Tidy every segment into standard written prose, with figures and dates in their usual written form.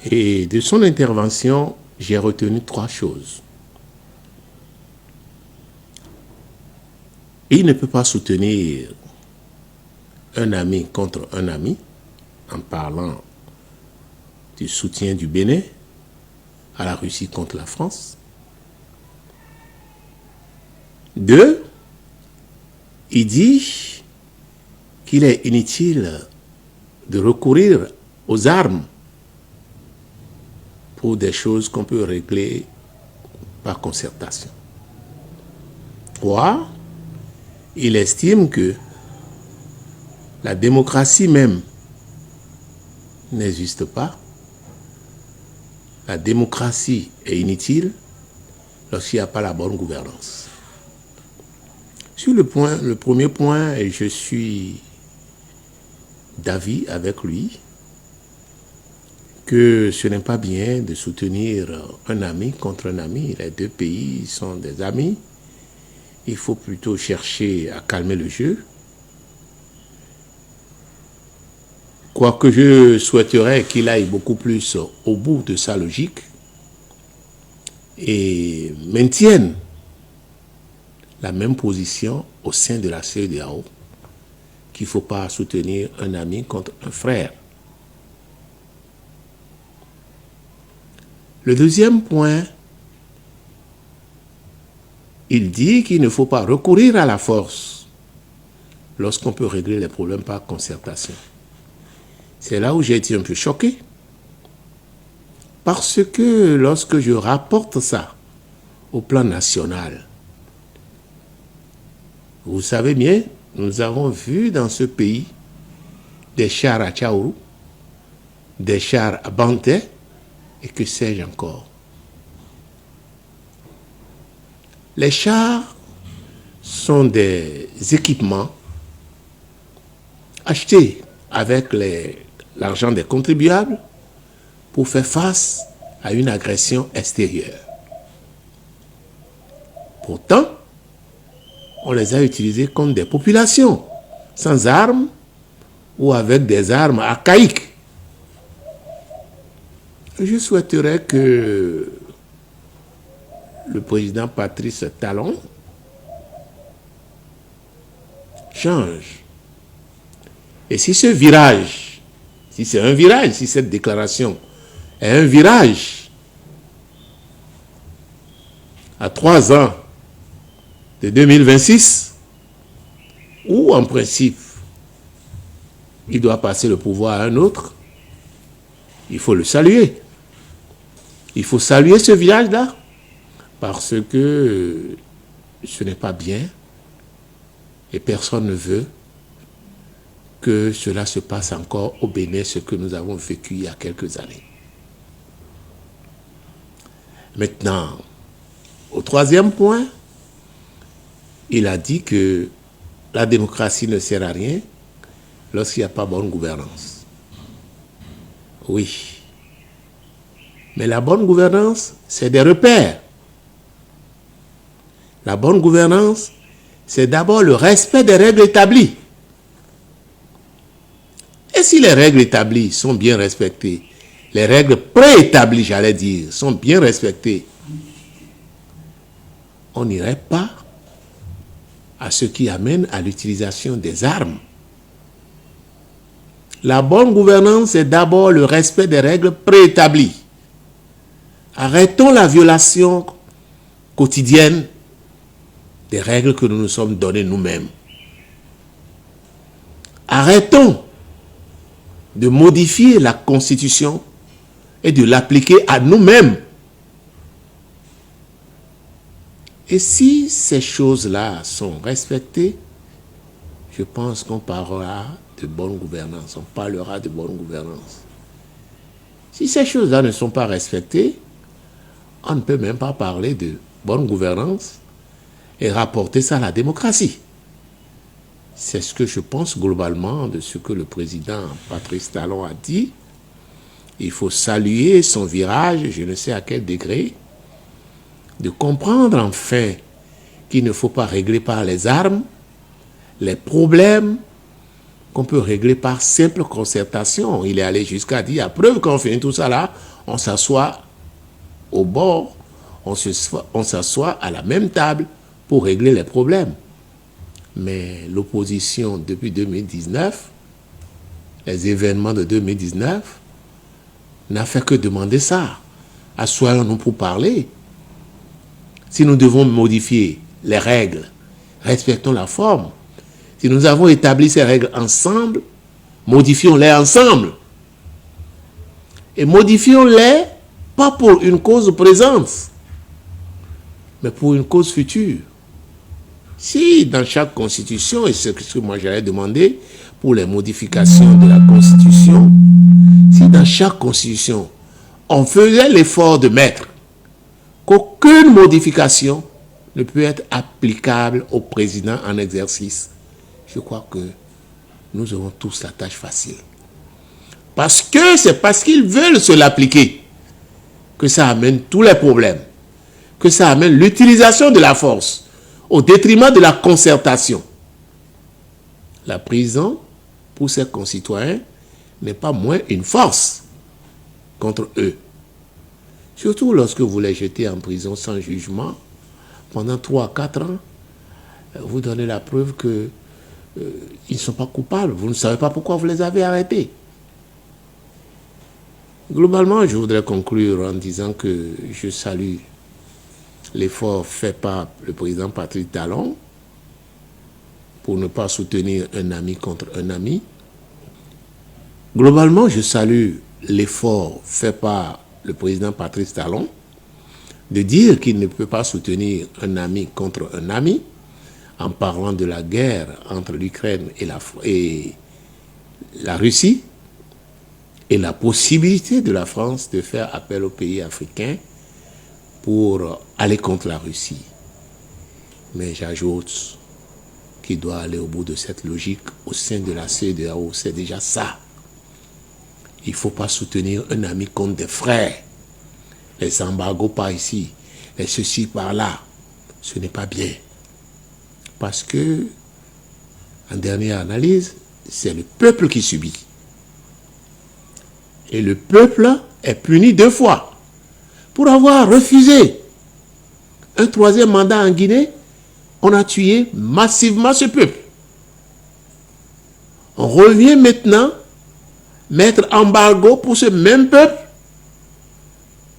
Et de son intervention, j'ai retenu 3 choses. Il ne peut pas soutenir un ami contre un ami en parlant du soutien du Bénin à la Russie contre la France. 2, il dit qu'il est inutile de recourir aux armes pour des choses qu'on peut régler par concertation. 3, il estime que la démocratie même n'existe pas. La démocratie est inutile lorsqu'il n'y a pas la bonne gouvernance. Sur le premier point, je suis d'avis avec lui que ce n'est pas bien de soutenir un ami contre un ami. Les 2 pays sont des amis. Il faut plutôt chercher à calmer le jeu. Quoique je souhaiterais qu'il aille beaucoup plus au bout de sa logique et maintienne la même position au sein de la CEDEAO, qu'il ne faut pas soutenir un ami contre un frère. Le deuxième point, il dit qu'il ne faut pas recourir à la force lorsqu'on peut régler les problèmes par concertation. C'est là où j'ai été un peu choqué. Parce que lorsque je rapporte ça au plan national, vous savez bien, nous avons vu dans ce pays des chars à Tchaourou, des chars à Banté, et que sais-je encore. Les chars sont des équipements achetés avec l'argent des contribuables pour faire face à une agression extérieure. Pourtant, on les a utilisés comme des populations, sans armes ou avec des armes archaïques. Je souhaiterais que le président Patrice Talon change. Et si ce virage, si c'est un virage, si cette déclaration est un virage à 3 ans de 2026, où en principe il doit passer le pouvoir à un autre, il faut le saluer. Il faut saluer ce virage-là, parce que ce n'est pas bien et personne ne veut que cela se passe encore au Bénin, ce que nous avons vécu il y a quelques années. Maintenant, au 3e point, il a dit que la démocratie ne sert à rien lorsqu'il n'y a pas bonne gouvernance. Oui. Mais la bonne gouvernance, c'est des repères. La bonne gouvernance, c'est d'abord le respect des règles établies. Et si les règles établies sont bien respectées, les règles préétablies, j'allais dire, sont bien respectées, on n'irait pas à ce qui amène à l'utilisation des armes. La bonne gouvernance, c'est d'abord le respect des règles préétablies. Arrêtons la violation quotidienne des règles que nous nous sommes données nous-mêmes. Arrêtons de modifier la Constitution et de l'appliquer à nous-mêmes. Et si ces choses-là sont respectées, je pense qu'on parlera de bonne gouvernance. On parlera de bonne gouvernance. Si ces choses-là ne sont pas respectées, on ne peut même pas parler de bonne gouvernance et rapporter ça à la démocratie. C'est ce que je pense globalement de ce que le président Patrice Talon a dit. Il faut saluer son virage, je ne sais à quel degré, de comprendre enfin qu'il ne faut pas régler par les armes les problèmes qu'on peut régler par simple concertation. Il est allé jusqu'à dire, à preuve qu'on finit tout ça là, on s'assoit au bord, on s'assoit à la même table pour régler les problèmes. Mais l'opposition depuis 2019, les événements de 2019, n'a fait que demander ça. Assoyons-nous pour parler. Si nous devons modifier les règles, respectons la forme. Si nous avons établi ces règles ensemble, modifions-les ensemble. Et modifions-les pas pour une cause présente, mais pour une cause future. Si dans chaque constitution, et c'est ce que moi j'allais demander pour les modifications de la constitution, si dans chaque constitution, on faisait l'effort de mettre qu'aucune modification ne peut être applicable au président en exercice, je crois que nous aurons tous la tâche facile. Parce que c'est parce qu'ils veulent se l'appliquer que ça amène tous les problèmes, que ça amène l'utilisation de la force au détriment de la concertation. La prison, pour ses concitoyens, n'est pas moins une force contre eux. Surtout lorsque vous les jetez en prison sans jugement, pendant 3 à 4 ans, vous donnez la preuve qu'ils ne sont pas coupables. Vous ne savez pas pourquoi vous les avez arrêtés. Globalement, je voudrais conclure en disant que je salue l'effort fait par le président Patrice Talon pour ne pas soutenir un ami contre un ami. Globalement, je salue l'effort fait par le président Patrice Talon de dire qu'il ne peut pas soutenir un ami contre un ami en parlant de la guerre entre l'Ukraine et la Russie et la possibilité de la France de faire appel aux pays africains pour aller contre la Russie. Mais j'ajoute qu'il doit aller au bout de cette logique au sein de la CEDEAO. C'est déjà ça. Il ne faut pas soutenir un ami contre des frères. Les embargos par ici, les ceci par là. Ce n'est pas bien. Parce que, en dernière analyse, c'est le peuple qui subit. Et le peuple est puni 2 fois. Pour avoir refusé un 3e mandat en Guinée, on a tué massivement ce peuple. On revient maintenant mettre embargo pour ce même peuple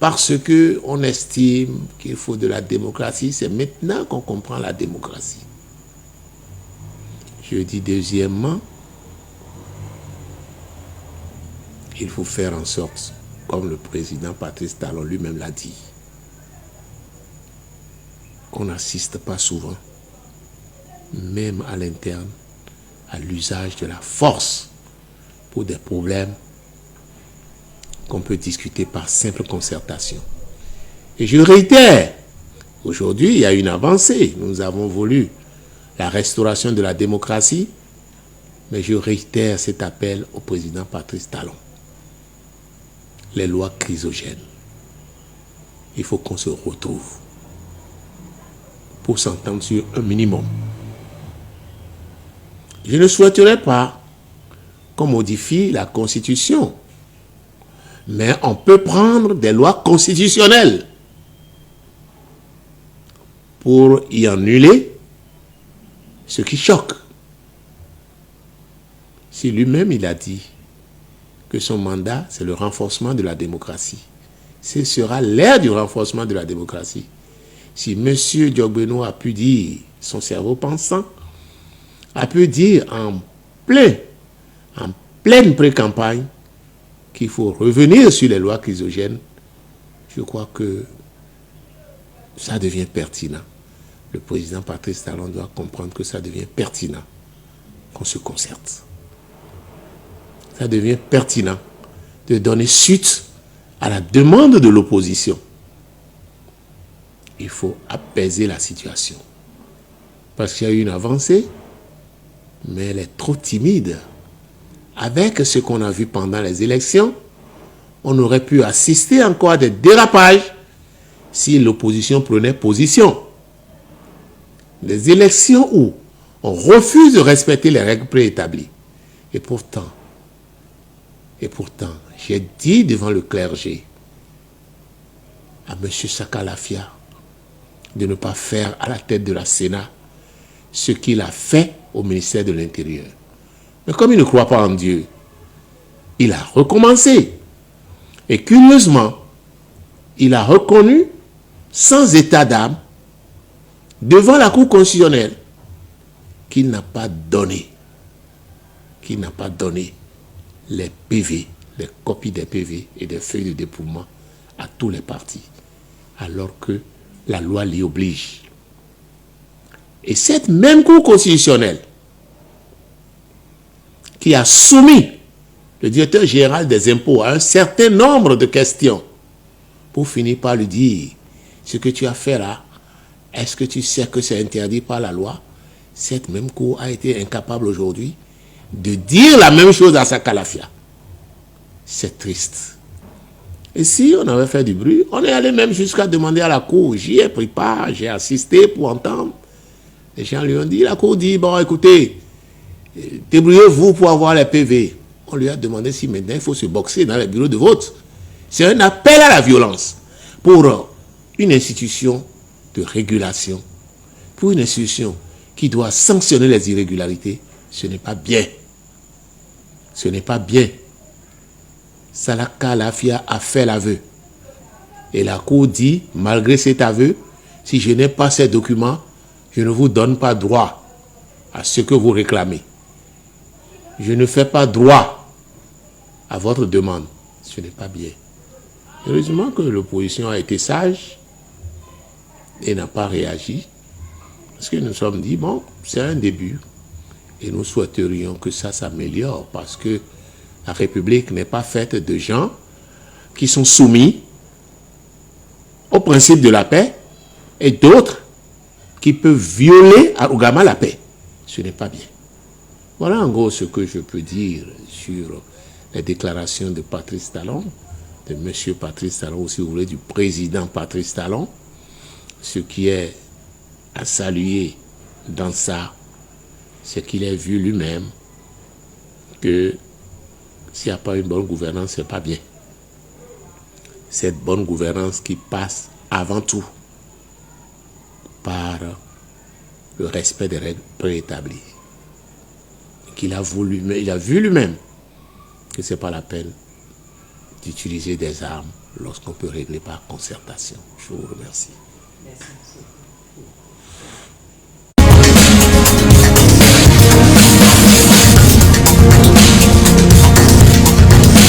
parce qu'on estime qu'il faut de la démocratie. C'est maintenant qu'on comprend la démocratie. Je dis deuxièmement, il faut faire en sorte, comme le président Patrice Talon lui-même l'a dit, qu'on n'assiste pas souvent, même à l'interne, à l'usage de la force pour des problèmes qu'on peut discuter par simple concertation. Et je réitère, aujourd'hui, il y a une avancée. Nous avons voulu la restauration de la démocratie, mais je réitère cet appel au président Patrice Talon. Les lois chrysogènes. Il faut qu'on se retrouve pour s'entendre sur un minimum. Je ne souhaiterais pas qu'on modifie la Constitution, mais on peut prendre des lois constitutionnelles pour y annuler ce qui choque. Si lui-même il a dit que son mandat, c'est le renforcement de la démocratie. Ce sera l'ère du renforcement de la démocratie. Si M. Diogbenou a pu dire, son cerveau pensant, a pu dire en pleine pré-campagne, qu'il faut revenir sur les lois chrysogènes, je crois que ça devient pertinent. Le président Patrice Talon doit comprendre que ça devient pertinent qu'on se concerte. Ça devient pertinent de donner suite à la demande de l'opposition. Il faut apaiser la situation. Parce qu'il y a eu une avancée, mais elle est trop timide. Avec ce qu'on a vu pendant les élections, on aurait pu assister encore à des dérapages si l'opposition prenait position. Des élections où on refuse de respecter les règles préétablies. Et pourtant, j'ai dit devant le clergé à M. Sakalafia de ne pas faire à la tête de la Sénat ce qu'il a fait au ministère de l'Intérieur. Mais comme il ne croit pas en Dieu, il a recommencé. Et curieusement, il a reconnu, sans état d'âme, devant la Cour constitutionnelle, qu'il n'a pas donné les PV, les copies des PV et des feuilles de dépouillement à tous les partis, alors que la loi l'y oblige. Et cette même Cour constitutionnelle qui a soumis le directeur général des impôts à un certain nombre de questions pour finir par lui dire ce que tu as fait là, est-ce que tu sais que c'est interdit par la loi? Cette même Cour a été incapable aujourd'hui de dire la même chose à Sakalafia. C'est triste. Et si on avait fait du bruit, on est allé même jusqu'à demander à la Cour. J'y ai pris part, j'ai assisté pour entendre. Les gens lui ont dit, la Cour dit, bon écoutez, débrouillez-vous pour avoir les PV. On lui a demandé si maintenant il faut se boxer dans les bureaux de vote. C'est un appel à la violence pour une institution de régulation, pour une institution qui doit sanctionner les irrégularités. Ce n'est pas bien. Ce n'est pas bien. Sakalafia a fait l'aveu. Et la Cour dit, malgré cet aveu, si je n'ai pas ces documents, je ne vous donne pas droit à ce que vous réclamez. Je ne fais pas droit à votre demande. Ce n'est pas bien. Heureusement que l'opposition a été sage et n'a pas réagi. Parce que nous nous sommes dit, bon, c'est un début. Et nous souhaiterions que ça s'améliore parce que la République n'est pas faite de gens qui sont soumis au principe de la paix et d'autres qui peuvent violer arrogamment la paix. Ce n'est pas bien. Voilà en gros ce que je peux dire sur les déclarations de Patrice Talon, de M. Patrice Talon, ou si vous voulez, du président Patrice Talon. Ce qui est à saluer dans ça, c'est qu'il a vu lui-même que s'il n'y a pas une bonne gouvernance, ce n'est pas bien. Cette bonne gouvernance qui passe avant tout par le respect des règles préétablies. Il a vu lui-même que ce n'est pas la peine d'utiliser des armes lorsqu'on peut régler par concertation. Je vous remercie. Merci.